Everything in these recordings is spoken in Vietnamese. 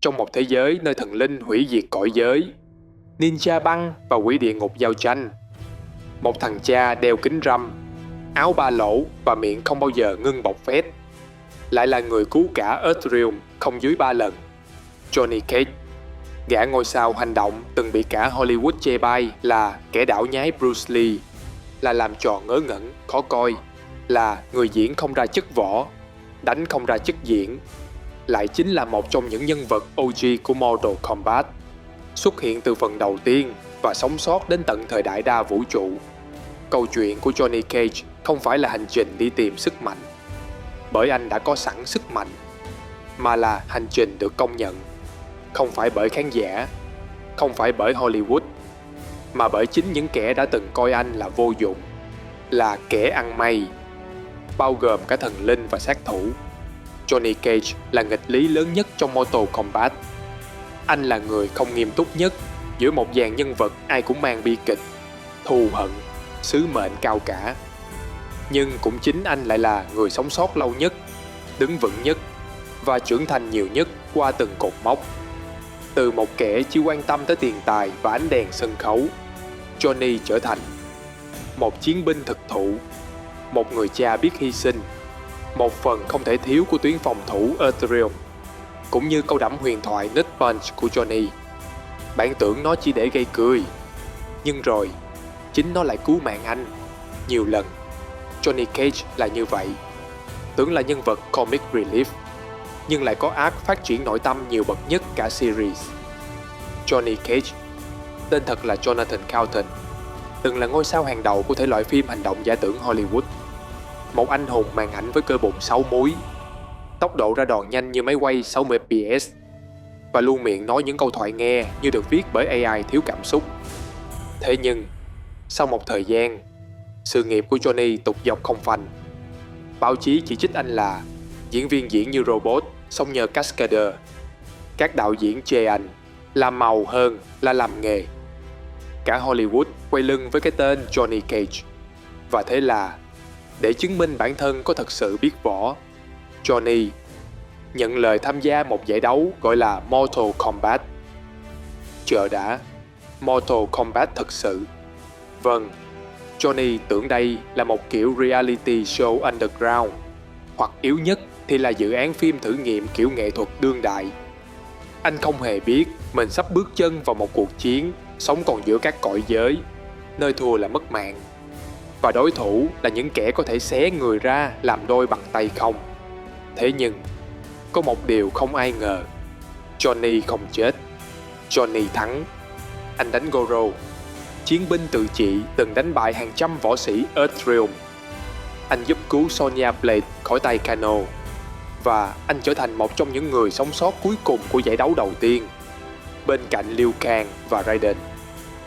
Trong một thế giới nơi thần linh hủy diệt cõi giới, ninja băng và quỷ địa ngục giao tranh, một thằng cha đeo kính râm, áo ba lỗ và miệng không bao giờ ngưng bộc phét lại là người cứu cả Earthrealm không dưới 3 lần. Johnny Cage, gã ngôi sao hành động từng bị cả Hollywood chê bai là kẻ đảo nhái Bruce Lee, là làm trò ngớ ngẩn, khó coi, là người diễn không ra chất võ, đánh không ra chất diễn, lại chính là một trong những nhân vật OG của Mortal Kombat, xuất hiện từ phần đầu tiên và sống sót đến tận thời đại đa vũ trụ. Câu chuyện của Johnny Cage không phải là hành trình đi tìm sức mạnh, bởi anh đã có sẵn sức mạnh, mà là hành trình được công nhận, không phải bởi khán giả, không phải bởi Hollywood, mà bởi chính những kẻ đã từng coi anh là vô dụng, là kẻ ăn may, bao gồm cả thần linh và sát thủ. Johnny Cage là nghịch lý lớn nhất trong Mortal Kombat. Anh là người không nghiêm túc nhất giữa một dàn nhân vật ai cũng mang bi kịch, thù hận, sứ mệnh cao cả. Nhưng cũng chính anh lại là người sống sót lâu nhất, đứng vững nhất và trưởng thành nhiều nhất qua từng cột mốc. Từ một kẻ chỉ quan tâm tới tiền tài và ánh đèn sân khấu, Johnny trở thành một chiến binh thực thụ, một người cha biết hy sinh, một phần không thể thiếu của tuyến phòng thủ Earthrealm, cũng như câu đẫm huyền thoại Nut Punch của Johnny. Bạn tưởng nó chỉ để gây cười, nhưng rồi chính nó lại cứu mạng anh. Nhiều lần Johnny Cage là như vậy, tưởng là nhân vật comic relief, nhưng lại có arc phát triển nội tâm nhiều bậc nhất cả series. Johnny Cage, tên thật là Jonathan Coulton, từng là ngôi sao hàng đầu của thể loại phim hành động giả tưởng Hollywood. Một anh hùng màn ảnh với cơ bụng 6 múi, tốc độ ra đòn nhanh như máy quay 60 fps, và luôn miệng nói những câu thoại nghe như được viết bởi AI thiếu cảm xúc. Thế nhưng, sau một thời gian, sự nghiệp của Johnny tụt dốc không phanh. Báo chí chỉ trích anh là diễn viên diễn như robot, sống nhờ cascader. Các đạo diễn chê anh làm màu hơn là làm nghề. Cả Hollywood quay lưng với cái tên Johnny Cage. Và thế là, để chứng minh bản thân có thật sự biết võ, Johnny nhận lời tham gia một giải đấu gọi là Mortal Kombat. Chờ đã, Mortal Kombat thật sự? Vâng, Johnny tưởng đây là một kiểu reality show underground, hoặc yếu nhất thì là dự án phim thử nghiệm kiểu nghệ thuật đương đại. Anh không hề biết mình sắp bước chân vào một cuộc chiến sống còn giữa các cõi giới, nơi thua là mất mạng, và đối thủ là những kẻ có thể xé người ra làm đôi bằng tay không. Thế nhưng, có một điều không ai ngờ. Johnny không chết. Johnny thắng. Anh đánh Goro, chiến binh tự trị từng đánh bại hàng trăm võ sĩ Earthrealm. Anh giúp cứu Sonya Blade khỏi tay Kano. Và anh trở thành một trong những người sống sót cuối cùng của giải đấu đầu tiên, bên cạnh Liu Kang và Raiden.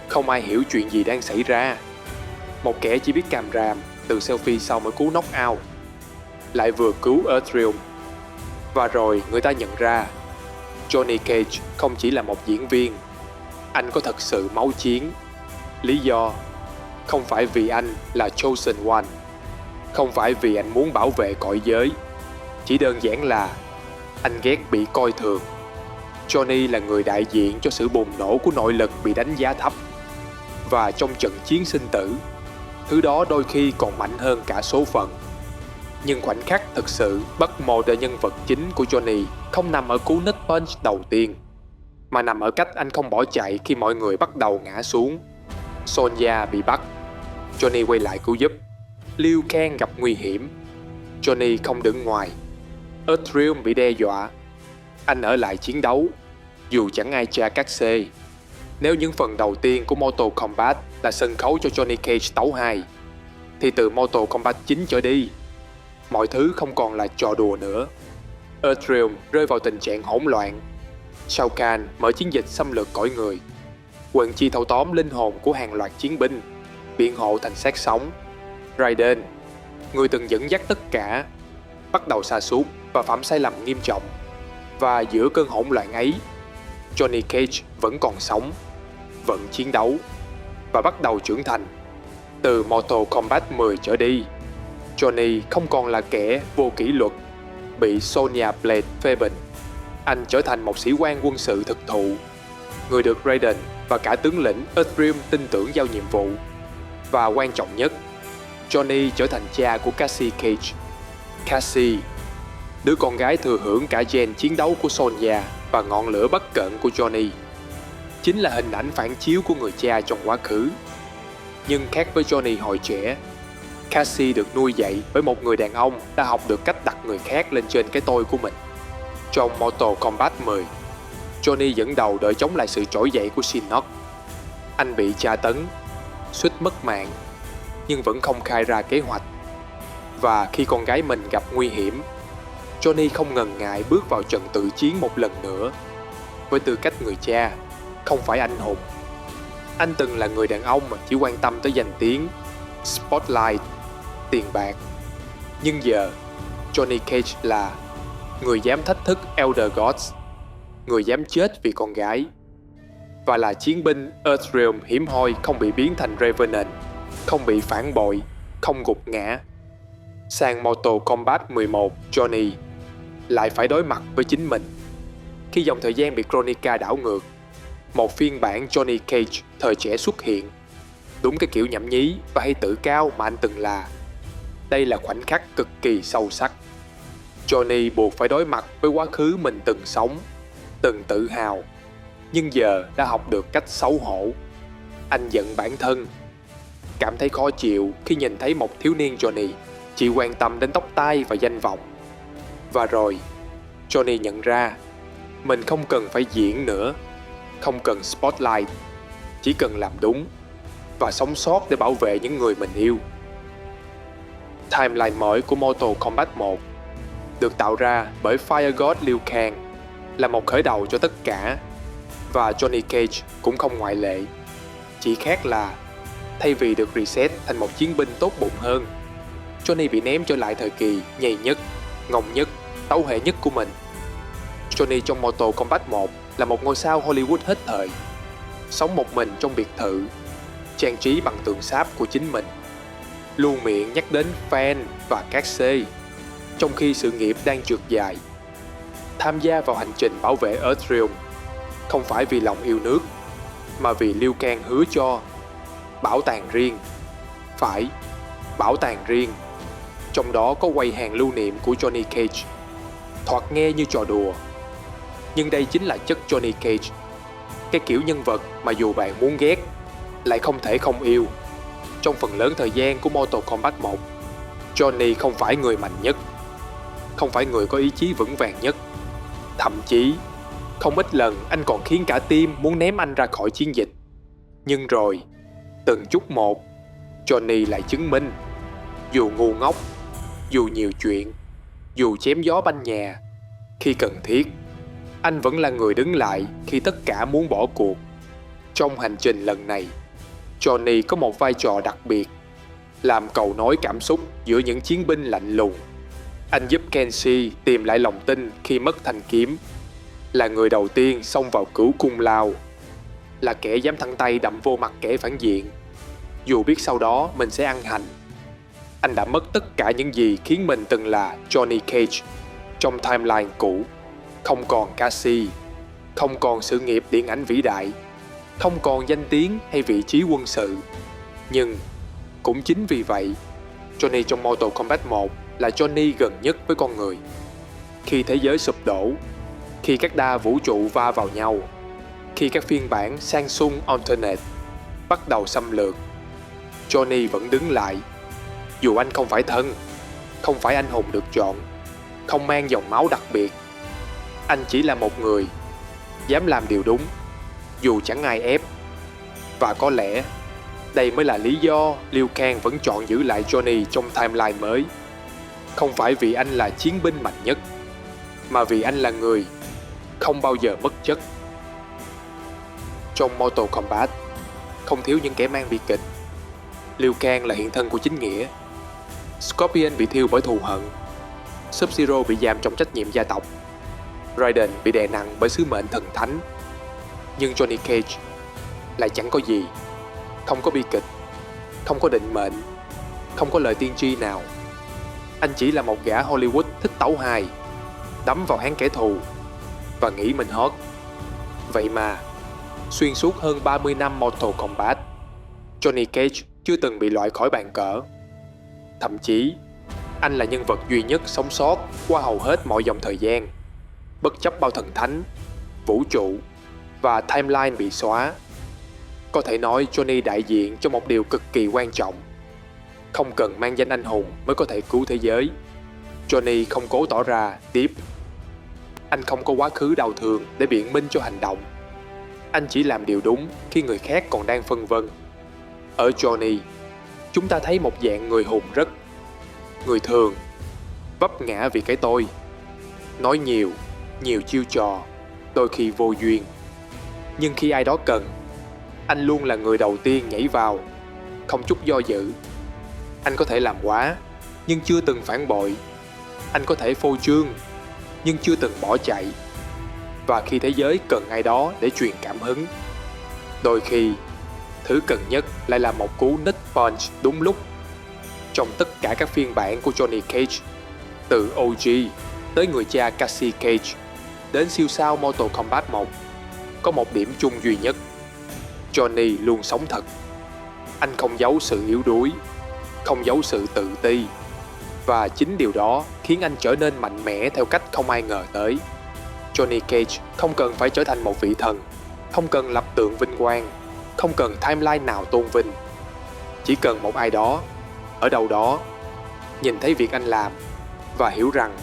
Không ai hiểu chuyện gì đang xảy ra. Một kẻ chỉ biết càm ràm từ selfie sau mỗi cú knock out, lại vừa cứu Earthrealm. Và rồi người ta nhận ra Johnny Cage không chỉ là một diễn viên, anh có thật sự máu chiến. Lý do không phải vì anh là Chosen One, không phải vì anh muốn bảo vệ cõi giới, chỉ đơn giản là anh ghét bị coi thường. Johnny là người đại diện cho sự bùng nổ của nội lực bị đánh giá thấp. Và trong trận chiến sinh tử, thứ đó đôi khi còn mạnh hơn cả số phận. Nhưng khoảnh khắc thực sự bất mô đời nhân vật chính của Johnny không nằm ở cú nut punch đầu tiên, mà nằm ở cách anh không bỏ chạy khi mọi người bắt đầu ngã xuống. Sonya bị bắt, Johnny quay lại cứu giúp. Liu Kang gặp nguy hiểm, Johnny không đứng ngoài. Earthrealm bị đe dọa, anh ở lại chiến đấu, dù chẳng ai tra các C. Nếu những phần đầu tiên của Mortal Kombat là sân khấu cho Johnny Cage tấu hài, thì từ Mortal Kombat 9 trở đi, mọi thứ không còn là trò đùa nữa. Earthrealm rơi vào tình trạng hỗn loạn. Shao Kahn mở chiến dịch xâm lược cõi người, Quần Chi thâu tóm linh hồn của hàng loạt chiến binh, biện hộ thành xác sống. Raiden, người từng dẫn dắt tất cả, bắt đầu sa sút và phạm sai lầm nghiêm trọng. Và giữa cơn hỗn loạn ấy, Johnny Cage vẫn còn sống, vẫn chiến đấu và bắt đầu trưởng thành. Từ Mortal Kombat 10 trở đi, Johnny không còn là kẻ vô kỷ luật, bị Sonya Blade phê bình. anh trở thành một sĩ quan quân sự thực thụ, người được Raiden và cả tướng lĩnh Earthrealm tin tưởng giao nhiệm vụ. Và quan trọng nhất, Johnny trở thành cha của Cassie Cage. Cassie, đứa con gái thừa hưởng cả gen chiến đấu của Sonya và ngọn lửa bất cận của Johnny, chính là hình ảnh phản chiếu của người cha trong quá khứ. Nhưng khác với Johnny hồi trẻ, Cassie được nuôi dạy bởi một người đàn ông đã học được cách đặt người khác lên trên cái tôi của mình. Trong Mortal Kombat 10, Johnny dẫn đầu đợi chống lại sự trỗi dậy của Shinnok. Anh bị tra tấn, suýt mất mạng, nhưng vẫn không khai ra kế hoạch. Và khi con gái mình gặp nguy hiểm, Johnny không ngần ngại bước vào trận tự chiến một lần nữa. Với tư cách người cha, không phải anh hùng. Anh từng là người đàn ông mà chỉ quan tâm tới danh tiếng, spotlight, tiền bạc. Nhưng giờ, Johnny Cage là người dám thách thức Elder Gods, người dám chết vì con gái, và là chiến binh Earthrealm hiếm hoi không bị biến thành Revenant, không bị phản bội, không gục ngã. Sang Mortal Kombat 11, Johnny lại phải đối mặt với chính mình. Khi dòng thời gian bị Kronika đảo ngược, một phiên bản Johnny Cage thời trẻ xuất hiện. Đúng cái kiểu nhảm nhí và hay tự cao mà anh từng là. Đây là khoảnh khắc cực kỳ sâu sắc. Johnny buộc phải đối mặt với quá khứ mình từng sống, từng tự hào, nhưng giờ đã học được cách xấu hổ. Anh giận bản thân, cảm thấy khó chịu khi nhìn thấy một thiếu niên Johnny chỉ quan tâm đến tóc tai và danh vọng. Và rồi, Johnny nhận ra mình không cần phải diễn nữa, không cần spotlight, chỉ cần làm đúng và sống sót để bảo vệ những người mình yêu. Timeline mới của Mortal Kombat 1 được tạo ra bởi Fire God Liu Kang là một khởi đầu cho tất cả, và Johnny Cage cũng không ngoại lệ. Chỉ khác là thay vì được reset thành một chiến binh tốt bụng hơn, Johnny bị ném trở lại thời kỳ nhầy nhất, ngông nhất, tấu hệ nhất của mình. Johnny trong Mortal Kombat 1 là một ngôi sao Hollywood hết thời, sống một mình trong biệt thự, trang trí bằng tượng sáp của chính mình, luôn miệng nhắc đến fan và các C, trong khi sự nghiệp đang trượt dài. Tham gia vào hành trình bảo vệ Earthrealm không phải vì lòng yêu nước, mà vì Liu Kang hứa cho bảo tàng riêng. Phải, bảo tàng riêng. Trong đó có quầy hàng lưu niệm của Johnny Cage. Thoạt nghe như trò đùa, nhưng đây chính là chất Johnny Cage. Cái kiểu nhân vật mà dù bạn muốn ghét, lại không thể không yêu. Trong phần lớn thời gian của Mortal Kombat 1, Johnny không phải người mạnh nhất, không phải người có ý chí vững vàng nhất. Thậm chí, không ít lần anh còn khiến cả team muốn ném anh ra khỏi chiến dịch. Nhưng rồi, từng chút một, Johnny lại chứng minh, dù ngu ngốc, dù nhiều chuyện, dù chém gió banh nhà, khi cần thiết, anh vẫn là người đứng lại khi tất cả muốn bỏ cuộc. Trong hành trình lần này, Johnny có một vai trò đặc biệt, làm cầu nối cảm xúc giữa những chiến binh lạnh lùng. Anh giúp Kenshi tìm lại lòng tin khi mất thanh kiếm, là người đầu tiên xông vào cửu cung lao, là kẻ dám thẳng tay đập vô mặt kẻ phản diện, dù biết sau đó mình sẽ ăn hành. Anh đã mất tất cả những gì khiến mình từng là Johnny Cage trong timeline cũ. Không còn Cassie, không còn sự nghiệp điện ảnh vĩ đại, không còn danh tiếng hay vị trí quân sự. Nhưng cũng chính vì vậy, Johnny trong Mortal Kombat 1 là Johnny gần nhất với con người. Khi thế giới sụp đổ, khi các đa vũ trụ va vào nhau, khi các phiên bản Samsung Alternate bắt đầu xâm lược, Johnny vẫn đứng lại. Dù anh không phải thần, không phải anh hùng được chọn, không mang dòng máu đặc biệt, anh chỉ là một người dám làm điều đúng, dù chẳng ai ép. Và có lẽ đây mới là lý do Liu Kang vẫn chọn giữ lại Johnny trong timeline mới. Không phải vì anh là chiến binh mạnh nhất, mà vì anh là người không bao giờ mất chất. Trong Mortal Kombat, không thiếu những kẻ mang bi kịch. Liu Kang là hiện thân của chính nghĩa, Scorpion bị thiêu bởi thù hận, Sub-Zero bị giam trong trách nhiệm gia tộc, Raiden bị đè nặng bởi sứ mệnh thần thánh. Nhưng Johnny Cage lại chẳng có gì, không có bi kịch, không có định mệnh, không có lời tiên tri nào. Anh chỉ là một gã Hollywood thích tấu hài, đấm vào háng kẻ thù, và nghĩ mình hot. Vậy mà, xuyên suốt hơn 30 năm Mortal Kombat, Johnny Cage chưa từng bị loại khỏi bàn cờ. Thậm chí, anh là nhân vật duy nhất sống sót qua hầu hết mọi dòng thời gian, bất chấp bao thần thánh, vũ trụ và timeline bị xóa. Có thể nói Johnny đại diện cho một điều cực kỳ quan trọng. Không cần mang danh anh hùng mới có thể cứu thế giới. Johnny không cố tỏ ra deep. Anh không có quá khứ đau thương để biện minh cho hành động. Anh chỉ làm điều đúng khi người khác còn đang phân vân. Ở Johnny, chúng ta thấy một dạng người hùng rất người thường, vấp ngã vì cái tôi, nói nhiều chiêu trò, đôi khi vô duyên. Nhưng khi ai đó cần, anh luôn là người đầu tiên nhảy vào, không chút do dự. Anh có thể làm quá, nhưng chưa từng phản bội. Anh có thể phô trương, nhưng chưa từng bỏ chạy. Và khi thế giới cần ai đó để truyền cảm hứng, đôi khi, thứ cần nhất lại là một cú nut punch đúng lúc. Trong tất cả các phiên bản của Johnny Cage, từ OG tới người cha Cassie Cage, đến siêu sao Mortal Kombat 1, có một điểm chung duy nhất. Johnny luôn sống thật. Anh không giấu sự yếu đuối, không giấu sự tự ti. Và chính điều đó khiến anh trở nên mạnh mẽ theo cách không ai ngờ tới. Johnny Cage không cần phải trở thành một vị thần, không cần lập tượng vinh quang, không cần timeline nào tôn vinh. Chỉ cần một ai đó, ở đâu đó, nhìn thấy việc anh làm và hiểu rằng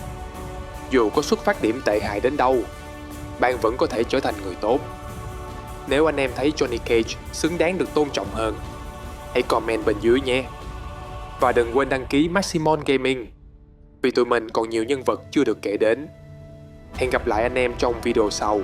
dù có xuất phát điểm tệ hại đến đâu, bạn vẫn có thể trở thành người tốt. Nếu anh em thấy Johnny Cage xứng đáng được tôn trọng hơn, hãy comment bên dưới nhé. Và đừng quên đăng ký Maximon Gaming, vì tụi mình còn nhiều nhân vật chưa được kể đến. Hẹn gặp lại anh em trong video sau.